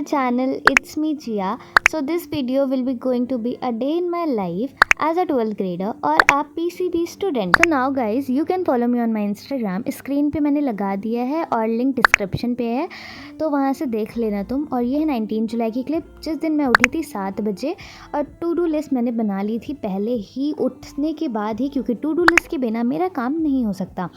my channel. It's me Jia. So this video will be going to be a day in my life as a 12th grader or a PCB student. So now guys, you can follow me on my Instagram. Screen पे मैंने लगा दिया है और link description पे है, तो वहाँ से देख लेना तुम। और ये है 19 जुलाई की क्लिप, जिस दिन मैं उठी थी 7 बजे और टू डू लिस्ट मैंने बना ली थी पहले ही उठने के बाद ही, क्योंकि टू डू लिस्ट के बिना मेरा काम नहीं हो सकता।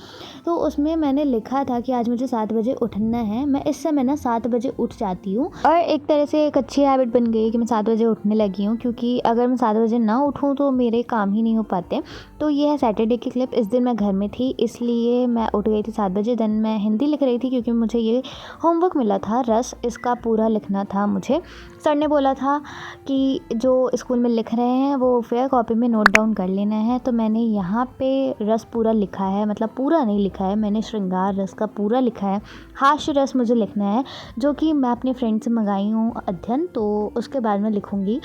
तो उसमें मैंने लिखा था कि आज मुझे 7 बजे उठना है। मैं इस समय ना 7 बजे उठ जाती हूँ और एक तरह से एक अच्छी हैबिट बन गई कि मैं 7 बजे उठने लगी हूँ, क्योंकि अगर मैं 7 बजे ना उठूँ तो मेरे काम ही नहीं हो पाते। तो ये है सैटरडे की क्लिप। इस दिन मैं घर में थी इसलिए मैं उठ गई थी 7 बजे। देन मैं हिंदी लिख रही थी क्योंकि मुझे ये होमवर्क मिला था, रस इसका पूरा लिखना था मुझे। सर ने बोला था कि जो स्कूल में लिख रहे हैं वो फेयर कॉपी में नोट डाउन कर लेना है। तो मैंने यहाँ पे रस पूरा लिखा है, मतलब पूरा नहीं लिखा है, मैंने श्रृंगार रस का पूरा लिखा है। हास्य रस मुझे लिखना है, जो कि मैं अपने फ्रेंड से मंगाई हूँ अध्ययन, तो उसके बाद में लिखूँगी।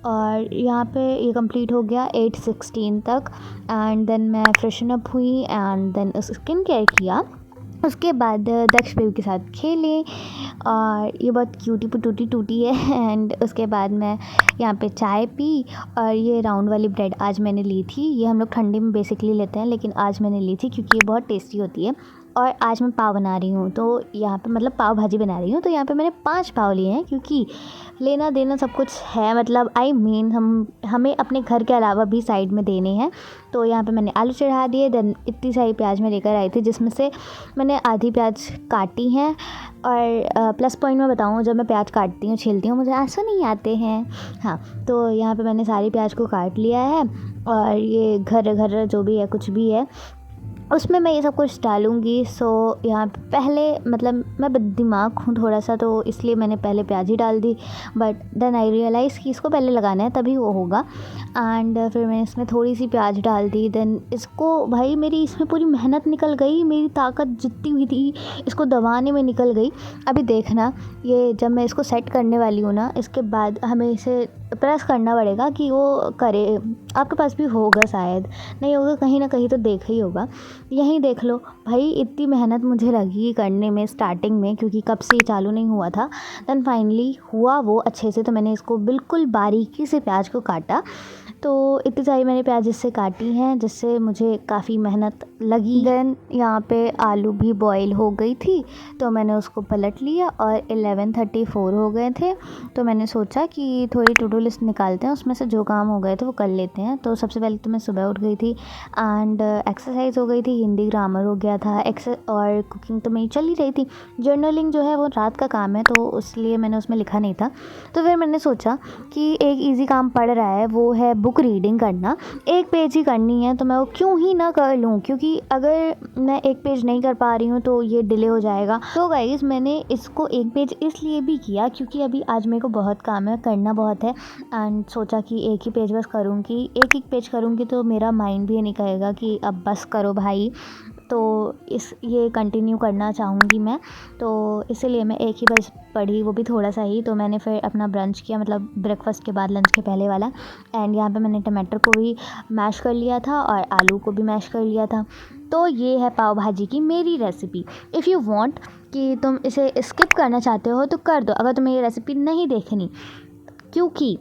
और यहाँ पे ये कंप्लीट हो गया 8:16 तक। एंड देन मैं फ्रेशन अप हुई एंड देन स्किन केयर किया। उसके बाद दक्ष बेबी के साथ खेले और ये बहुत क्यूटी टूटी टूटी है। एंड उसके बाद मैं यहाँ पे चाय पी और ये राउंड वाली ब्रेड आज मैंने ली थी। ये हम लोग ठंडी में बेसिकली लेते हैं, लेकिन आज मैंने ली थी क्योंकि ये बहुत टेस्टी होती है। और आज मैं पाव बना रही हूँ, तो यहाँ पे मतलब पाव भाजी बना रही हूँ, तो यहाँ पे मैंने 5 पाव लिए हैं क्योंकि लेना देना सब कुछ है। मतलब हमें अपने घर के अलावा भी साइड में देने हैं। तो यहाँ पे मैंने आलू चढ़ा दिए। देन इतनी सारी प्याज मैं लेकर आई थी, जिसमें से मैंने आधी प्याज काटी हैं। और प्लस पॉइंट मैं बताऊँ, जब मैं प्याज काटती हूँ छीलती हूँ मुझे आंसू नहीं आते हैं। हाँ, तो यहाँ पे मैंने सारी प्याज को काट लिया है और ये घर जो भी है कुछ भी है उसमें मैं ये सब कुछ डालूँगी। सो यहाँ पे पहले मतलब मैं दिमाग हूँ थोड़ा सा, तो इसलिए मैंने पहले प्याज ही डाल दी। बट देन आई रियलाइज़ कि इसको पहले लगाना है तभी वो होगा। एंड फिर मैंने इसमें थोड़ी सी प्याज डाल दी। देन इसको भाई मेरी इसमें पूरी मेहनत निकल गई, मेरी ताकत जितनी हुई थी इसको दबाने में निकल गई। अभी देखना, ये जब मैं इसको सेट करने वाली हूँ ना, इसके बाद हमें इसे प्रेस करना पड़ेगा कि वो करे। आपके पास भी होगा, शायद नहीं होगा, कहीं ना कहीं तो देखा ही होगा। यहीं देख लो भाई, इतनी मेहनत मुझे लगी करने में स्टार्टिंग में, क्योंकि कब से चालू नहीं हुआ था। देन फाइनली हुआ वो अच्छे से। तो मैंने इसको बिल्कुल बारीकी से प्याज को काटा। तो इतनी सारी मैंने प्याज इससे काटी हैं जिससे मुझे काफ़ी मेहनत लगी। देन यहाँ पे आलू भी बॉईल हो गई थी, तो मैंने उसको पलट लिया और 11:34 हो गए थे। तो मैंने सोचा कि थोड़ी टू डू लिस्ट निकालते हैं, उसमें से जो काम हो गए थे वो कर लेते हैं। तो सबसे पहले तो मैं सुबह उठ गई थी एंड एक्सरसाइज हो गई थी, हिंदी ग्रामर हो गया था, और कुकिंग तो मेरी चल ही रही थी। जर्नलिंग जो है वो रात का काम है, तो इसलिए मैंने उसमें लिखा नहीं था। तो फिर मैंने सोचा कि एक ईजी काम पड़ रहा है, वो है बुक रीडिंग करना। 1 पेज ही करनी है, तो मैं वो क्यों ही ना कर लूँ, क्योंकि अगर मैं 1 पेज नहीं कर पा रही हूँ तो ये डिले हो जाएगा। तो गाइस मैंने इसको 1 पेज इसलिए भी किया क्योंकि अभी आज मेरे को बहुत काम है, करना बहुत है। एंड सोचा कि एक ही पेज बस करूँगी, एक पेज करूँगी तो मेरा माइंड भी नहीं कहेगा कि अब बस करो भाई। तो ये कंटिन्यू करना चाहूँगी मैं, तो इसीलिए मैं एक ही बस पढ़ी, वो भी थोड़ा सा ही। तो मैंने फिर अपना ब्रंच किया, मतलब ब्रेकफास्ट के बाद, लंच के पहले वाला। एंड यहाँ पे मैंने टमाटर को भी मैश कर लिया था और आलू को भी मैश कर लिया था। तो ये है पाव भाजी की मेरी रेसिपी। इफ़ यू वांट कि तुम इसे स्किप करना चाहते हो तो कर दो, अगर तुम्हें ये रेसिपी नहीं देखनी, क्योंकि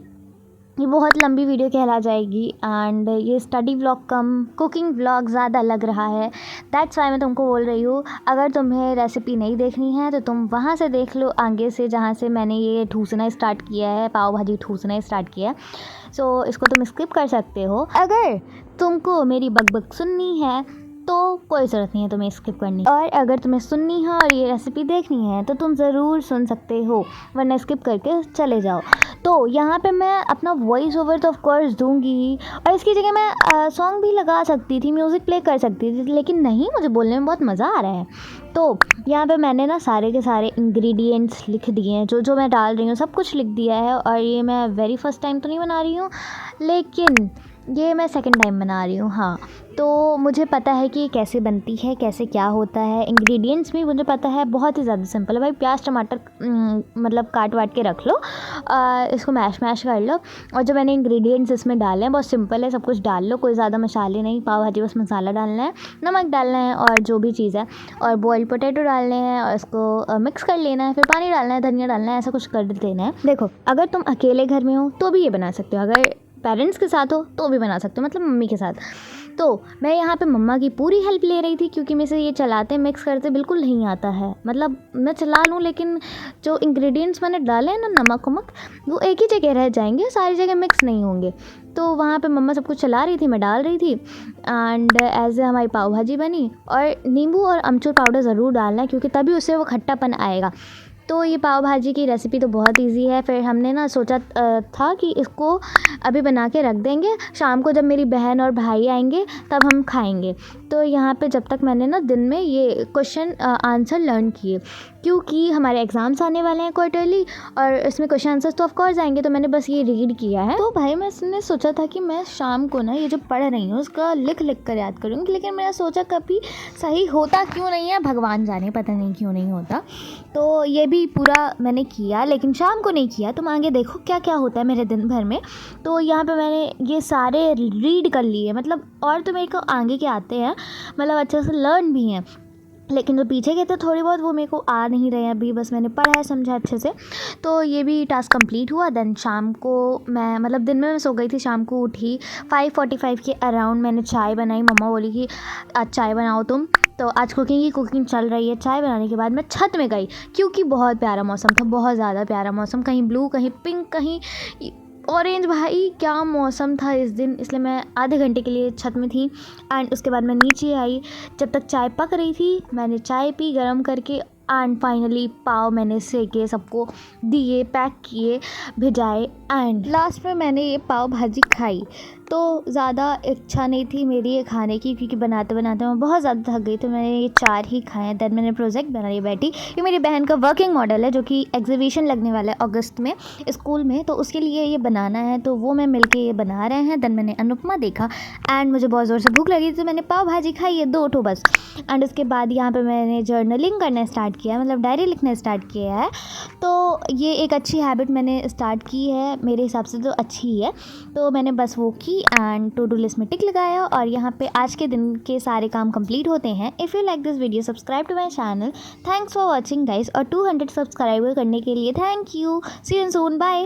ये बहुत लंबी वीडियो कहला जाएगी। एंड ये स्टडी व्लॉग कम कुकिंग व्लॉग ज़्यादा लग रहा है। दैट्स वाई मैं तुमको बोल रही हूँ, अगर तुम्हें रेसिपी नहीं देखनी है तो तुम वहाँ से देख लो, आगे से, जहाँ से मैंने ये ठूसना स्टार्ट किया है, पाव भाजी ठूसना स्टार्ट किया है। सो इसको तुम स्किप कर सकते हो। अगर तुमको मेरी बकबक सुननी है तो कोई ज़रूरत नहीं है तुम्हें स्किप करनी, और अगर तुम्हें सुननी है और ये रेसिपी देखनी है तो तुम ज़रूर सुन सकते हो, वरना स्किप करके चले जाओ। तो यहाँ पे मैं अपना वॉइस ओवर तो ऑफ कोर्स दूंगी ही, और इसकी जगह मैं सॉन्ग भी लगा सकती थी, म्यूज़िक प्ले कर सकती थी, लेकिन नहीं, मुझे बोलने में बहुत मज़ा आ रहा है। तो यहाँ पे मैंने ना सारे के सारे इंग्रेडिएंट्स लिख दिए हैं, जो मैं डाल रही हूँ सब कुछ लिख दिया है। और ये मैं वेरी फर्स्ट टाइम तो नहीं बना रही हूँ, लेकिन ये मैं सेकंड टाइम बना रही हूँ। हाँ, तो मुझे पता है कि ये कैसे बनती है, कैसे क्या होता है, इंग्रेडिएंट्स भी मुझे पता है। बहुत ही ज़्यादा सिंपल है भाई। प्याज टमाटर मतलब काट वाट के रख लो, इसको मैश कर लो, और जो मैंने इंग्रेडिएंट्स इसमें डाले हैं बहुत सिंपल है। सब कुछ डाल लो, कोई ज़्यादा मसाले नहीं। पाव भाजी बस मसाला डालना है, नमक डालना है और जो भी चीज़ है, और बॉइल्ड पोटैटो डालने हैं और इसको मिक्स कर लेना है। फिर पानी डालना है, धनिया डालना है, ऐसा कुछ कर देना है। देखो, अगर तुम अकेले घर में हो तो भी ये बना सकते हो, अगर पेरेंट्स के साथ हो तो भी बना सकते हो, मतलब मम्मी के साथ। तो मैं यहाँ पे मम्मा की पूरी हेल्प ले रही थी, क्योंकि मेरे से ये चलाते मिक्स करते बिल्कुल नहीं आता है। मतलब मैं चला लूँ, लेकिन जो इंग्रेडिएंट्स मैंने डाले हैं ना, नमक वमक, वो एक ही जगह रह जाएंगे, सारी जगह मिक्स नहीं होंगे। तो वहाँ पे मम्मा सब कुछ चला रही थी, मैं डाल रही थी, एंड ऐसे हमारी पाव भाजी बनी। और नींबू और अमचूर पाउडर ज़रूर डालना है, क्योंकि तभी उससे वो खट्टापन आएगा। तो ये पाव भाजी की रेसिपी तो बहुत इजी है। फिर हमने ना सोचा था कि इसको अभी बना के रख देंगे, शाम को जब मेरी बहन और भाई आएंगे तब हम खाएंगे। तो यहाँ पे जब तक मैंने ना दिन में ये क्वेश्चन आंसर लर्न किए, क्योंकि हमारे एग्ज़ाम्स आने वाले हैं क्वार्टरली, और इसमें क्वेश्चन आंसर्स तो ऑफ कोर्स आएंगे। तो मैंने बस ये रीड किया है। तो भाई मैंने सोचा था कि मैं शाम को ना ये जो पढ़ रही हूँ उसका लिख कर याद करूँगी, लेकिन मैंने सोचा कभी सही होता क्यों नहीं है, भगवान जाने, पता नहीं क्यों नहीं होता। तो ये भी पूरा मैंने किया, लेकिन शाम को नहीं किया। तुम आगे देखो क्या क्या होता है मेरे दिन भर में। तो यहाँ पे मैंने ये सारे रीड कर लिए, मतलब और तो मेरे को आगे के आते हैं, मतलब अच्छे से लर्न भी हैं, लेकिन जो पीछे के थे थोड़ी बहुत वो मेरे को आ नहीं रहे हैं अभी। बस मैंने पढ़ा है, समझा अच्छे से। तो ये भी टास्क कंप्लीट हुआ। देन शाम को मैं, मतलब दिन में मैं सो गई थी, शाम को उठी 5:45 के अराउंड। मैंने चाय बनाई। मम्मा बोली कि आज चाय बनाओ तुम, तो आज कुकिंग चल रही है। चाय बनाने के बाद मैं छत में गई, क्योंकि बहुत प्यारा मौसम था, बहुत ज़्यादा प्यारा मौसम, कहीं ब्लू, कहीं पिंक, कहीं ऑरेंज। भाई क्या मौसम था इस दिन, इसलिए मैं आधे घंटे के लिए छत में थी। एंड उसके बाद मैं नीचे आई। जब तक चाय पक रही थी मैंने चाय पी गरम करके, एंड फाइनली पाव मैंने सेके, सबको दिए, पैक किए, भिजाए, एंड लास्ट में मैंने ये पाव भाजी खाई। तो ज़्यादा इच्छा नहीं थी मेरी ये खाने की, क्योंकि बनाते बनाते मैं बहुत ज़्यादा थक गई, तो मैंने ये 4 ही खाए। देन मैंने प्रोजेक्ट बनाई बैठी। ये मेरी बहन का वर्किंग मॉडल है, जो कि एग्जीबिशन लगने वाला है अगस्त में स्कूल में, तो उसके लिए ये बनाना है, तो वो मैं मिलके ये बना रहे हैं। देन मैंने अनुपमा देखा, एंड मुझे बहुत ज़ोर से भूख लगी, तो मैंने पाव भाजी खाई है 2 बस। एंड उसके बाद यहाँ पर मैंने जर्नलिंग करना स्टार्ट किया, मतलब डायरी लिखना स्टार्ट किया है। तो ये एक अच्छी हैबिट मैंने स्टार्ट की है, मेरे हिसाब से तो अच्छी ही है। तो मैंने बस वो की, एंड टू डू लिस्ट में टिक लगाया, और यहाँ पे आज के दिन के सारे काम कंप्लीट होते हैं। If you like this video, subscribe to my channel. Thanks for watching guys, और 200 सब्सक्राइबर करने के लिए thank you. See you soon, bye.